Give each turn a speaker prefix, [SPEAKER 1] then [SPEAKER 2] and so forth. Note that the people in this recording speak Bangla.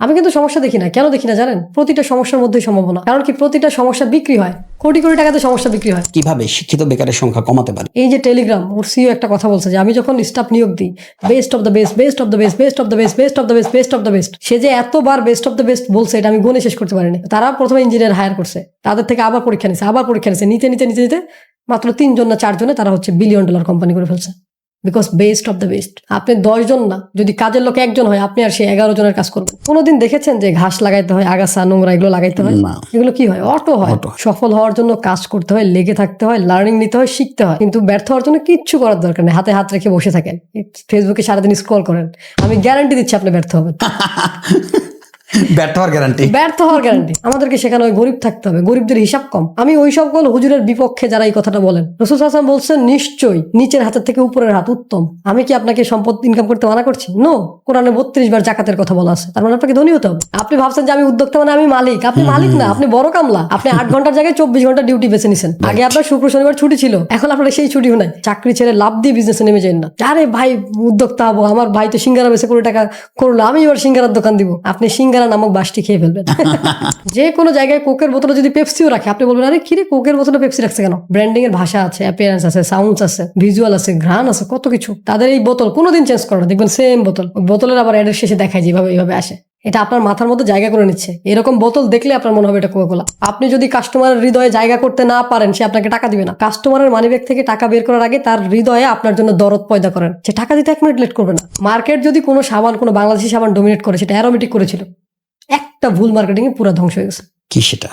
[SPEAKER 1] আমি কিন্তু সমস্যা দেখি না। কেন দেখি না জানেন? প্রতিটা সমস্যার মধ্যেই সম্ভাবনা। কারণ কি, প্রতিটা সমস্যা বিক্রি হয়, কোটি কোটি টাকাতে সমস্যা বিক্রি হয়।
[SPEAKER 2] কিভাবে শিক্ষিত বেকারের সংখ্যা কমাতে পারি?
[SPEAKER 1] এই যে টেলিগ্রাম, ওর সিইও একটা কথা বলছে যে আমি যখন স্টাফ নিয়োগ দিই, best of the best, best of the best, best of the best, best of the best, best of the best. সে যে এতবার বেস্ট অফ দ্য বেস্ট বলছে এটা আমি গুণে শেষ করতে পারিনি। তারা প্রথমে ইঞ্জিনিয়ার হায়ার করছে, তাদের থেকে আবার পরীক্ষা নিছে, আবার পরীক্ষা নিছে, নিতে নিতে নিতে নিতে মাত্র 3 জন না 4 জনে তারা হচ্ছে $1 বিলিয়ন কোম্পানি করে ফেলছে। Because best of the best. আপনি 10 জন না, যদি কাজের লোক 1 জন হয়, আপনি আর সে 11 জনের কাজ করবেন। কোনোদিন দেখেছেন যে ঘাস লাগাইতে হয়, আগাছা নোংরা এগুলো লাগাইতে হয়?
[SPEAKER 2] না।
[SPEAKER 1] এগুলো কি হয়? অটো হয়। সফল হওয়ার জন্য কাজ করতে হয়, লেগে থাকতে হয়, লার্নিং নিতে হয়, শিখতে হয়। কিন্তু ব্যর্থ হওয়ার জন্য কিচ্ছু করার দরকার নেই, হাতে হাত রেখে বসে থাকেন, ফেসবুকে সারাদিন স্ক্রল করেন, আমি গ্যারান্টি দিচ্ছি আপনি ব্যর্থ হবেন।
[SPEAKER 2] ব্যর্থ হওয়ার গ্যারান্টি।
[SPEAKER 1] ব্যর্থ হওয়ার গ্যারান্টি। আমাদেরকে সেখানে ওই গরিব থাকতে হবে, গরিবদের হিসাব কম। আমি ওই সকল হুজুরের বিপক্ষে যারা এই কথাটা বলেন। রাসূল সাল্লাল্লাহু আলাইহি ওয়াসাল্লাম বলছেন নিশ্চয়ই নিচের হাতের থেকে উপরের হাত উত্তম। আমি কি আপনাকে সম্পদ ইনকাম করতে মানা করছি? নো। কোরআনে 32 বার জাকাতের কথা বলা আছে, তার মানে আপনাকে ধনী হতে হবে। আপনি ভাবছেন যে আমি উদ্যোক্তা মানে আমি মালিক। আপনি মালিক না, আপনি বড় কামলা। আপনি 8 ঘন্টার জায়গায় 24 ঘন্টা ডিউটি বেছে নিছেন। আগে আপনার শুক্র শনিবার ছুটি ছিল, এখন আপনার সেই ছুটিও নাই। চাকরি ছেড়ে লাভ দিয়ে বিজনেসে নেমে যান না। আরে ভাই উদ্যোক্তা হবো, আমার ভাই তো সিঙ্গারা বেচে কোটি টাকা করলো, আমি এবার সিঙ্গারার দোকান দিব। আপনি সিঙ্গারা নামক বাসটি খেয়ে ফেলবেন। যে কোনো জায়গায় কোকের বোতলে যদি পেপসিও রাখে, আপনি বলবেন আরে কিরে কোকের বোতলে পেপসি রাখছে কেন? ব্র্যান্ডিং এর ভাষা আছে, অ্যাপিয়ারেন্স আছে, সাউন্ডস আছে, ভিজুয়াল আছে, ঘ্রাণ আছে, কত কিছু। তাদের এই বোতল কোনোদিন চেঞ্জ করে না, দেখবেন সেম বোতল। ওই বোতলের আবার অ্যাডের শেষে দেখায় যেভাবে এইভাবে আসে। এটা আপনার মাথার মধ্যে জায়গা করে নিচ্ছে। এরকম বোতল দেখলে আপনার মনে হবে এটা কোকা-কোলা। আপনি যদি কাস্টমারের হৃদয়ে জায়গা করতে না পারেন, সে আপনাকে টাকা দিবে না। কাস্টমারের মানিব্যাগ থেকে টাকা বের করার আগে তার হৃদয়ে আপনার জন্য দরদ পয়দা করেন, সে টাকা দিতে 1 মিনিট লেট করবে না। মার্কেট যদি কোনো সাবান, কোনো বাংলাদেশি সাবান ডোমিনেট করে, সেটা অ্যারোমেটিক করেছিল। একটা ভুল মার্কেটিং এ পুরো ধ্বংস হয়ে গেছে।
[SPEAKER 2] কি সেটা?